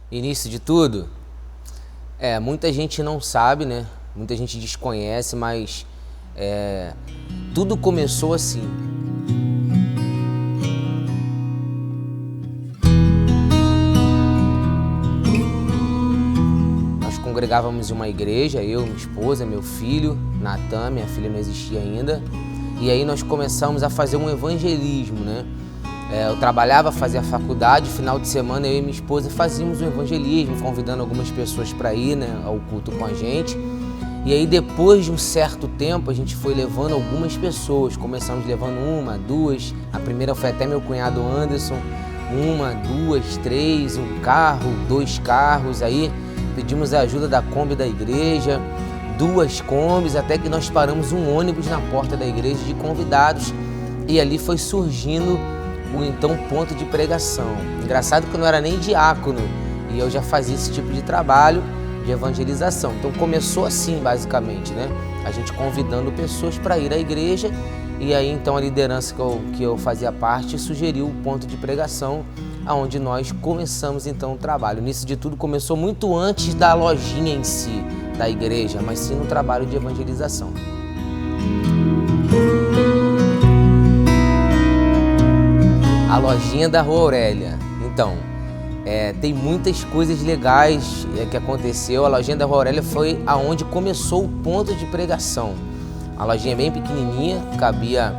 Início de tudo, muita gente não sabe, né? Muita gente desconhece, mas tudo começou assim. Nós congregávamos em uma igreja, eu, minha esposa, meu filho, Natan, minha filha não existia ainda, e aí nós começamos a fazer um evangelismo, né? Eu trabalhava, fazia faculdade, final de semana eu e minha esposa fazíamos um evangelismo, convidando algumas pessoas para ir, né, ao culto com a gente. E aí depois de um certo tempo a gente foi levando algumas pessoas, começamos levando uma, duas, a primeira foi até meu cunhado Anderson, uma, duas, três, um carro, dois carros, aí pedimos a ajuda da Kombi da igreja, duas Kombis, até que nós paramos um ônibus na porta da igreja de convidados e ali foi surgindo o então ponto de pregação. Engraçado que eu não era nem diácono e eu já fazia esse tipo de trabalho de evangelização. Então começou assim basicamente, né? A gente convidando pessoas para ir à igreja e aí então a liderança que eu fazia parte sugeriu o ponto de pregação aonde nós começamos então o trabalho. Nisso de tudo começou muito antes da lojinha em si, da igreja, mas sim no trabalho de evangelização. A lojinha da Rua Aurélia. Então, tem muitas coisas legais que aconteceu. A lojinha da Rua Aurélia foi aonde começou o ponto de pregação. A lojinha bem pequenininha, cabia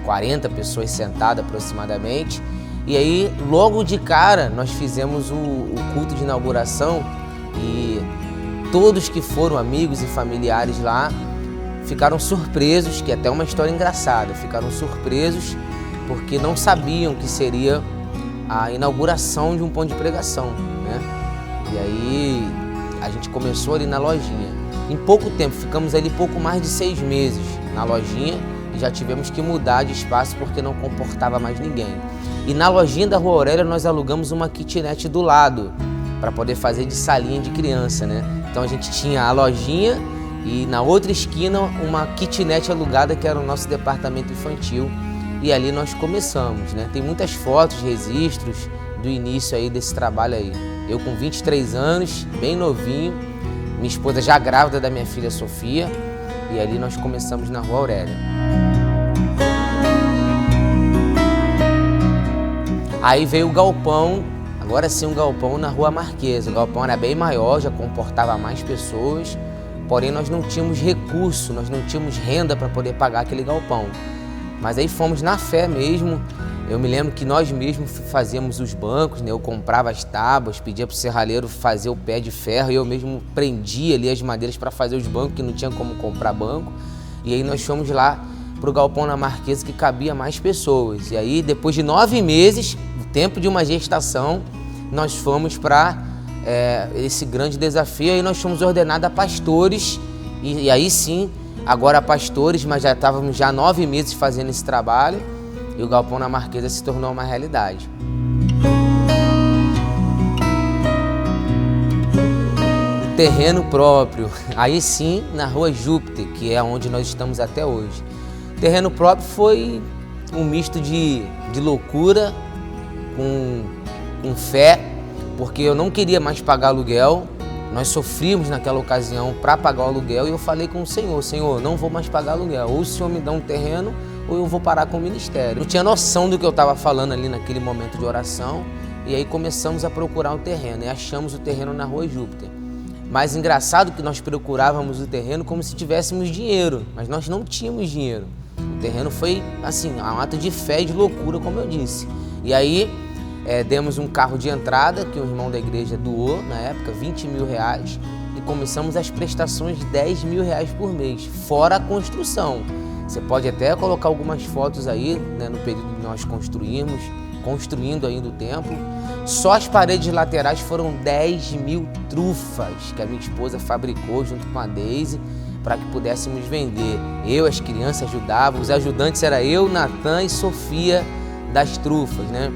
40 pessoas sentadas aproximadamente. E aí, logo de cara, nós fizemos o culto de inauguração e todos que foram amigos e familiares lá ficaram surpresos, que é até uma história engraçada, ficaram surpresos porque não sabiam que seria a inauguração de um ponto de pregação, né? E aí a gente começou ali na lojinha. Em pouco tempo, ficamos ali pouco mais de 6 meses na lojinha e já tivemos que mudar de espaço porque não comportava mais ninguém. E na lojinha da Rua Aurélia nós alugamos uma kitnet do lado para poder fazer de salinha de criança, né? Então a gente tinha a lojinha e na outra esquina uma kitnet alugada que era o nosso departamento infantil. E ali nós começamos, né? Tem muitas fotos, registros do início aí desse trabalho aí. Eu com 23 anos, bem novinho, minha esposa já grávida da minha filha Sofia, e ali nós começamos na Rua Aurélia. Aí veio o galpão, agora sim um galpão na Rua Marquesa. O galpão era bem maior, já comportava mais pessoas, porém nós não tínhamos recurso, nós não tínhamos renda para poder pagar aquele galpão. Mas aí fomos na fé mesmo. Eu me lembro que nós mesmos fazíamos os bancos, né? Eu comprava as tábuas, pedia para o serralheiro fazer o pé de ferro e eu mesmo prendia ali as madeiras para fazer os bancos, que não tinha como comprar banco. E aí nós fomos lá para o galpão na Marquesa, que cabia mais pessoas. E aí, depois de 9 meses, o tempo de uma gestação, nós fomos para esse grande desafio. Aí nós fomos ordenados a pastores e aí sim, agora pastores, mas já estávamos 9 meses fazendo esse trabalho e o galpão na Marquesa se tornou uma realidade. O terreno próprio, aí sim na Rua Júpiter, que é onde nós estamos até hoje. O terreno próprio foi um misto de loucura com fé, porque eu não queria mais pagar aluguel. Nós sofrimos naquela ocasião para pagar o aluguel e eu falei com o Senhor, Senhor, não vou mais pagar aluguel, ou o Senhor me dá um terreno ou eu vou parar com o ministério. Eu tinha noção do que eu estava falando ali naquele momento de oração e aí começamos a procurar o terreno e achamos o terreno na Rua Júpiter. Mas engraçado que nós procurávamos o terreno como se tivéssemos dinheiro, mas nós não tínhamos dinheiro. O terreno foi assim, um ato de fé e de loucura, como eu disse. E aí demos um carro de entrada que um irmão da igreja doou na época, 20 mil reais, e começamos as prestações de 10 mil reais por mês, fora a construção. Você pode até colocar algumas fotos aí, né, no período que nós construindo ainda o templo. Só as paredes laterais foram 10 mil trufas que a minha esposa fabricou junto com a Deise para que pudéssemos vender. Eu, as crianças ajudavam, os ajudantes eram eu, Natan e Sofia das trufas, né?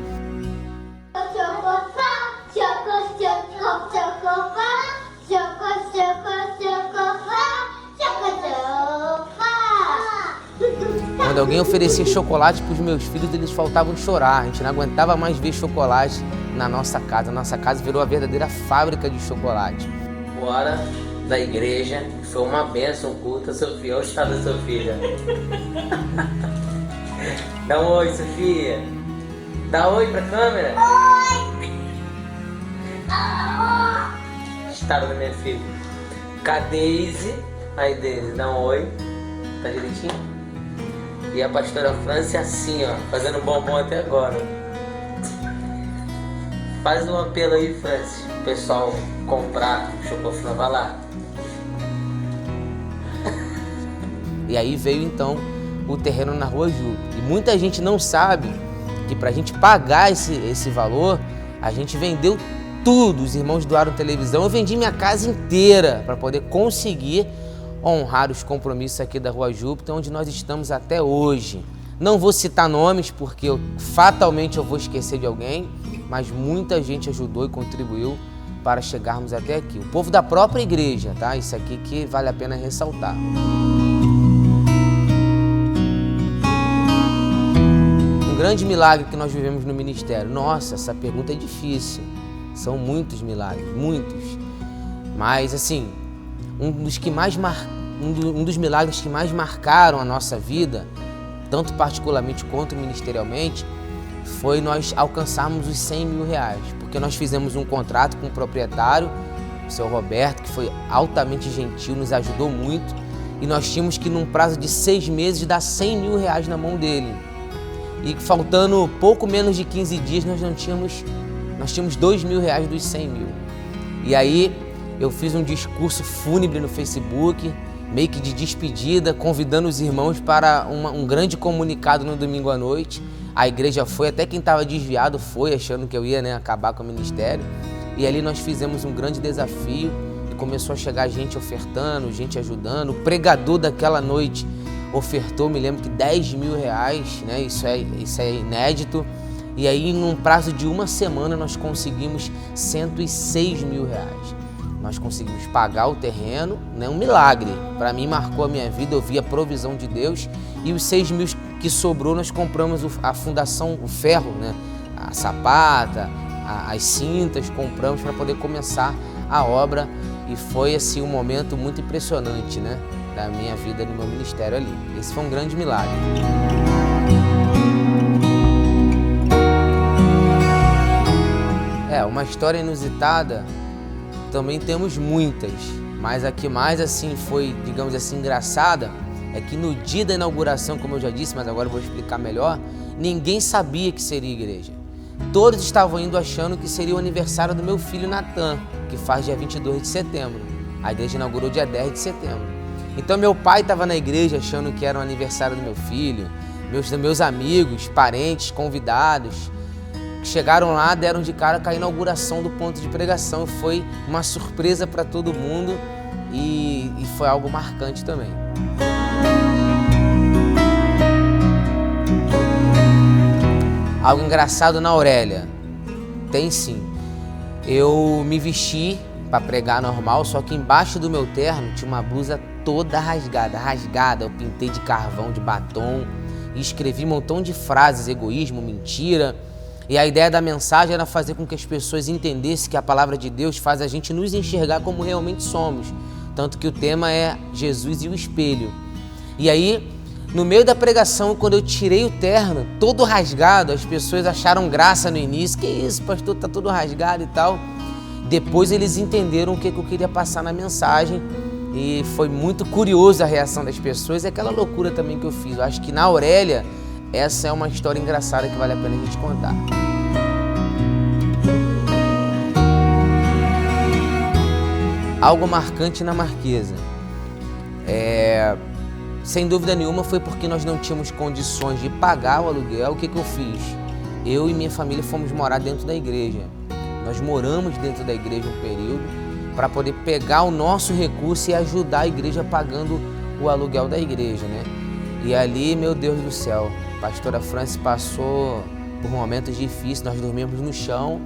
Quando alguém oferecia chocolate para os meus filhos, eles faltavam chorar. A gente não aguentava mais ver chocolate na nossa casa. A nossa casa virou a verdadeira fábrica de chocolate. Fora da igreja, foi uma bênção, culto, Sofia. Olha o estado da Sofia. Dá um oi, Sofia. Dá oi pra câmera. Oi. Estado da minha filha. Com a Deise. Aí, Deise, dá um oi. Tá direitinho? E a pastora Franci assim, ó, fazendo bombom até agora. Faz um apelo aí, Franci, o pessoal comprar chocoflan, vai lá. E aí veio então o terreno na Rua Ju. E muita gente não sabe que pra gente pagar esse valor, a gente vendeu tudo. Os irmãos doaram televisão, eu vendi minha casa inteira para poder conseguir honrar os compromissos aqui da Rua Júpiter, onde nós estamos até hoje. Não vou citar nomes porque fatalmente eu vou esquecer de alguém, mas muita gente ajudou e contribuiu para chegarmos até aqui. O povo da própria igreja, tá? Isso aqui que vale a pena ressaltar. Um grande milagre que nós vivemos no ministério. Nossa, essa pergunta é difícil. São muitos milagres, muitos. Mas assim, um dos milagres que mais marcaram a nossa vida, tanto particularmente quanto ministerialmente, foi nós alcançarmos os 100 mil reais. Porque nós fizemos um contrato com o proprietário, o seu Roberto, que foi altamente gentil, nos ajudou muito. E nós tínhamos que, num prazo de 6 meses, dar 100 mil reais na mão dele. E faltando pouco menos de 15 dias, nós tínhamos 2 mil reais dos 100 mil. E aí eu fiz um discurso fúnebre no Facebook, meio que de despedida, convidando os irmãos para um grande comunicado no domingo à noite. A igreja foi, até quem estava desviado foi, achando que eu ia, acabar com o ministério. E ali nós fizemos um grande desafio e começou a chegar gente ofertando, gente ajudando. O pregador daquela noite ofertou, me lembro que 10 mil reais, né? Isso é inédito. E aí, num prazo de uma semana, nós conseguimos 106 mil reais. Nós conseguimos pagar o terreno, né? Um milagre. Para mim, marcou a minha vida, eu vi a provisão de Deus. E os 6 mil que sobrou, nós compramos a fundação, o ferro, né? A sapata, as cintas, compramos para poder começar a obra. E foi assim um momento muito impressionante, né? Da minha vida no meu ministério ali. Esse foi um grande milagre. Uma história inusitada, também temos muitas, mas a que mais assim foi, digamos assim, engraçada, é que no dia da inauguração, como eu já disse, mas agora eu vou explicar melhor, ninguém sabia que seria igreja. Todos estavam indo achando que seria o aniversário do meu filho Natan, que faz dia 22 de setembro. A igreja inaugurou dia 10 de setembro. Então meu pai estava na igreja achando que era o aniversário do meu filho, meus amigos, parentes, convidados, chegaram lá, deram de cara com a inauguração do ponto de pregação. Foi uma surpresa para todo mundo e foi algo marcante também. Algo engraçado na Aurélia? Tem sim. Eu me vesti para pregar normal, só que embaixo do meu terno tinha uma blusa toda rasgada. Eu pintei de carvão, de batom e escrevi um montão de frases, egoísmo, mentira. E a ideia da mensagem era fazer com que as pessoas entendessem que a palavra de Deus faz a gente nos enxergar como realmente somos. Tanto que o tema é Jesus e o espelho. E aí, no meio da pregação, quando eu tirei o terno, todo rasgado, as pessoas acharam graça no início. Que isso, pastor, tá todo rasgado e tal. Depois eles entenderam o que eu queria passar na mensagem. E foi muito curioso a reação das pessoas. E aquela loucura também que eu fiz. Eu acho que na Aurélia, essa é uma história engraçada que vale a pena a gente contar. Algo marcante na Marquesa. Sem dúvida nenhuma foi porque nós não tínhamos condições de pagar o aluguel. O que eu fiz? Eu e minha família fomos morar dentro da igreja. Nós moramos dentro da igreja um período para poder pegar o nosso recurso e ajudar a igreja pagando o aluguel da igreja, né? E ali, meu Deus do céu, a pastora Franci passou por momentos difíceis. Nós dormíamos no chão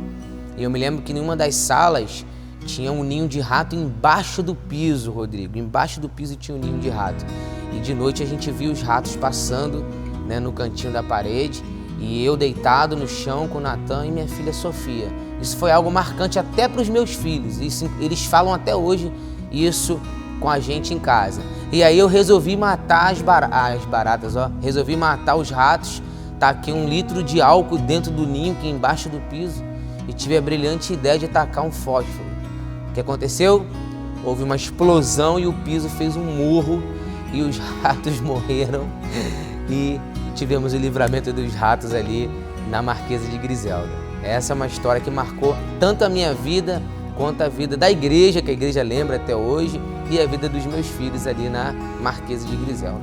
e eu me lembro que em uma das salas tinha um ninho de rato embaixo do piso, Rodrigo. Embaixo do piso tinha um ninho de rato. E de noite a gente via os ratos passando, né, no cantinho da parede. E eu deitado no chão com o Natan e minha filha Sofia. Isso foi algo marcante até para os meus filhos. Eles falam até hoje isso com a gente em casa. E aí eu resolvi matar as baratas, ó. Resolvi matar os ratos. Taquei 1 litro de álcool dentro do ninho, aqui embaixo do piso. E tive a brilhante ideia de tacar um fósforo. O que aconteceu? Houve uma explosão e o piso fez um murro. E os ratos morreram. E tivemos o livramento dos ratos ali na Marquesa de Griselda. Essa é uma história que marcou tanto a minha vida quanto a vida da igreja, que a igreja lembra até hoje, e a vida dos meus filhos ali na Marquesa de Griselda.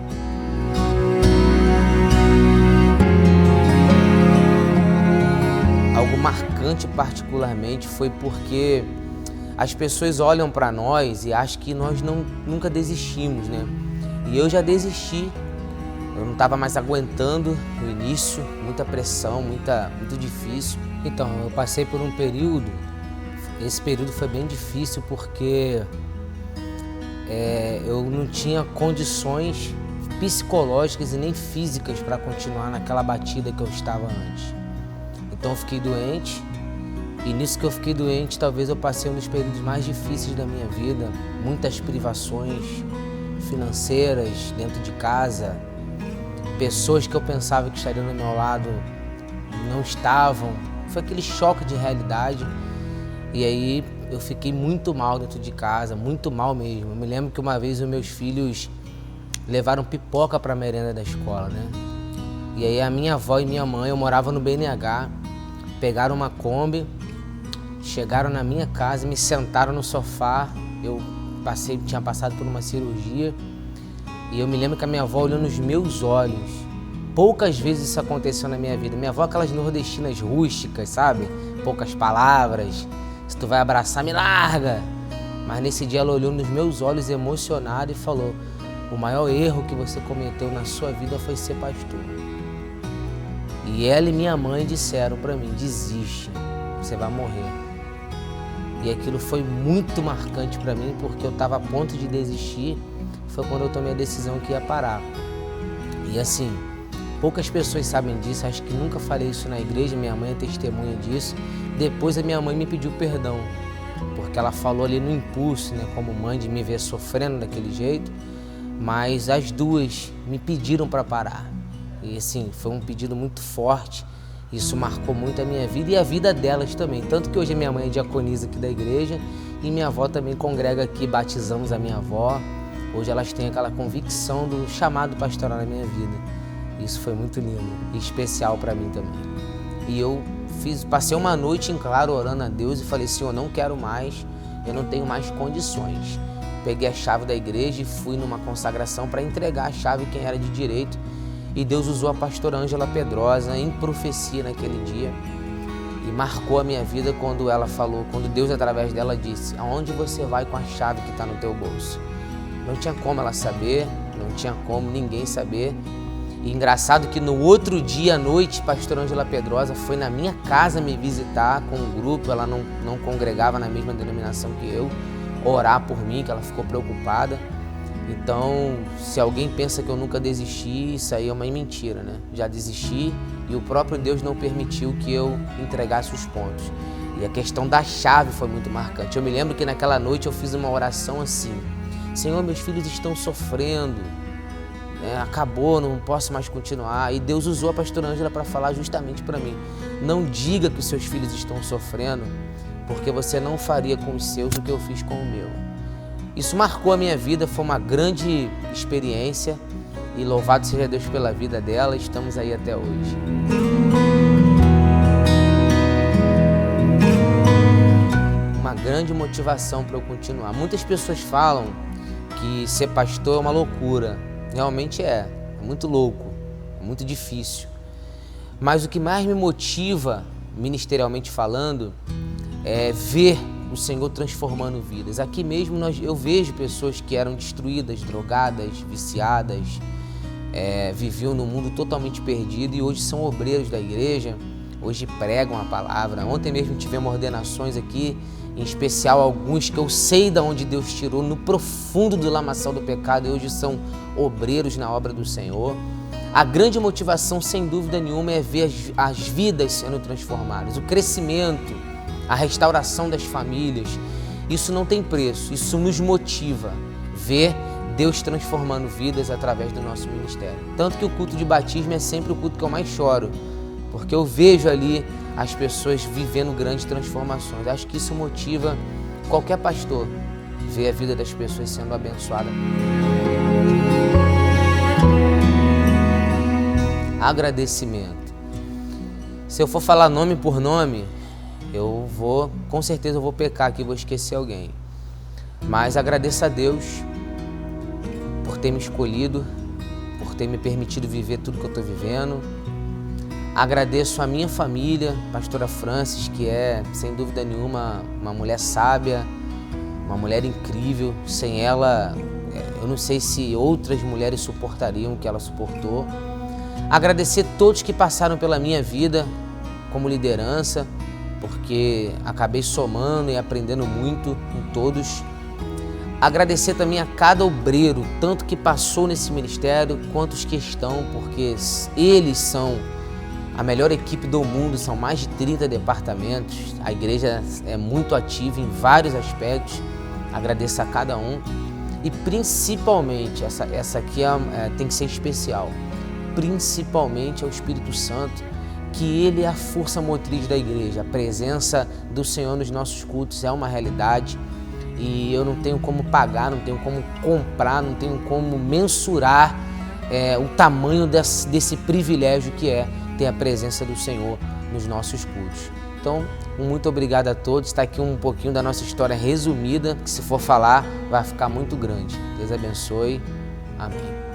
Algo marcante particularmente foi porque as pessoas olham para nós e acham que nós nunca desistimos, né? E eu já desisti. Eu não estava mais aguentando o início, muita pressão, muito difícil. Então, eu passei por um período, esse período foi bem difícil porque eu não tinha condições psicológicas e nem físicas para continuar naquela batida que eu estava antes. Então eu fiquei doente, e nisso que eu fiquei doente, talvez eu passei um dos períodos mais difíceis da minha vida, muitas privações financeiras dentro de casa, pessoas que eu pensava que estariam do meu lado não estavam. Foi aquele choque de realidade. E aí eu fiquei muito mal dentro de casa, muito mal mesmo. Eu me lembro que uma vez os meus filhos levaram pipoca para a merenda da escola, né? E aí a minha avó e minha mãe, eu morava no BNH, pegaram uma Kombi, chegaram na minha casa, me sentaram no sofá. Eu tinha passado por uma cirurgia. E eu me lembro que a minha avó olhou nos meus olhos. Poucas vezes isso aconteceu na minha vida. Minha avó, aquelas nordestinas rústicas, sabe? Poucas palavras. Se tu vai abraçar, me larga. Mas nesse dia ela olhou nos meus olhos emocionada e falou: o maior erro que você cometeu na sua vida foi ser pastor. E ela e minha mãe disseram para mim: desiste, você vai morrer. E aquilo foi muito marcante para mim, porque eu estava a ponto de desistir. Foi quando eu tomei a decisão que ia parar. E assim, poucas pessoas sabem disso, acho que nunca falei isso na igreja, minha mãe é testemunha disso. Depois a minha mãe me pediu perdão, porque ela falou ali no impulso, né, como mãe, de me ver sofrendo daquele jeito, mas as duas me pediram para parar. E assim, foi um pedido muito forte, isso marcou muito a minha vida e a vida delas também. Tanto que hoje a minha mãe é diaconisa aqui da igreja e minha avó também congrega aqui, batizamos a minha avó. Hoje elas têm aquela convicção do chamado pastoral na minha vida. Isso foi muito lindo e especial para mim também. E eu passei uma noite em claro orando a Deus e falei: Senhor, não quero mais, eu não tenho mais condições. Peguei a chave da igreja e fui numa consagração para entregar a chave quem era de direito. E Deus usou a pastora Ângela Pedrosa em profecia naquele dia. E marcou a minha vida quando ela falou, quando Deus através dela disse: aonde você vai com a chave que está no teu bolso? Não tinha como ela saber, não tinha como ninguém saber. E engraçado que no outro dia à noite, pastora Ângela Pedrosa foi na minha casa me visitar com um grupo, ela não congregava na mesma denominação que eu, orar por mim, que ela ficou preocupada. Então, se alguém pensa que eu nunca desisti, isso aí é uma mentira, né? Já desisti e o próprio Deus não permitiu que eu entregasse os pontos. E a questão da chave foi muito marcante. Eu me lembro que naquela noite eu fiz uma oração assim: Senhor, meus filhos estão sofrendo, acabou, não posso mais continuar. E Deus usou a pastora Ângela para falar justamente para mim: não diga que os seus filhos estão sofrendo, porque você não faria com os seus o que eu fiz com o meu. Isso marcou a minha vida, foi uma grande experiência e louvado seja Deus pela vida dela, estamos aí até hoje. Uma grande motivação para eu continuar. Muitas pessoas falam que ser pastor é uma loucura. Realmente é muito louco, é muito difícil. Mas o que mais me motiva, ministerialmente falando, é ver o Senhor transformando vidas. Aqui mesmo eu vejo pessoas que eram destruídas, drogadas, viciadas, viviam num mundo totalmente perdido e hoje são obreiros da igreja, hoje pregam a palavra. Ontem mesmo tivemos ordenações aqui, em especial alguns que eu sei de onde Deus tirou no profundo do lamaçal do pecado e hoje são obreiros na obra do Senhor. A grande motivação, sem dúvida nenhuma, é ver as vidas sendo transformadas, o crescimento, a restauração das famílias. Isso não tem preço, isso nos motiva, ver Deus transformando vidas através do nosso ministério. Tanto que o culto de batismo é sempre o culto que eu mais choro, porque eu vejo ali as pessoas vivendo grandes transformações. Acho que isso motiva qualquer pastor, ver a vida das pessoas sendo abençoada. Agradecimento. Se eu for falar nome por nome, com certeza eu vou pecar aqui, vou esquecer alguém. Mas agradeço a Deus por ter me escolhido, por ter me permitido viver tudo que eu estou vivendo. Agradeço a minha família, pastora Francis, que é, sem dúvida nenhuma, uma mulher sábia, uma mulher incrível. Sem ela, eu não sei se outras mulheres suportariam o que ela suportou. Agradecer a todos que passaram pela minha vida como liderança, porque acabei somando e aprendendo muito com todos. Agradecer também a cada obreiro, tanto que passou nesse ministério, quanto os que estão, porque eles são a melhor equipe do mundo, são mais de 30 departamentos. A igreja é muito ativa em vários aspectos. Agradeço a cada um. E principalmente, essa aqui tem que ser especial, principalmente ao Espírito Santo, que ele é a força motriz da igreja. A presença do Senhor nos nossos cultos é uma realidade e eu não tenho como pagar, não tenho como comprar, não tenho como mensurar o tamanho desse privilégio que é ter a presença do Senhor nos nossos cultos. Então, muito obrigado a todos. Está aqui um pouquinho da nossa história resumida, que se for falar vai ficar muito grande. Deus abençoe. Amém.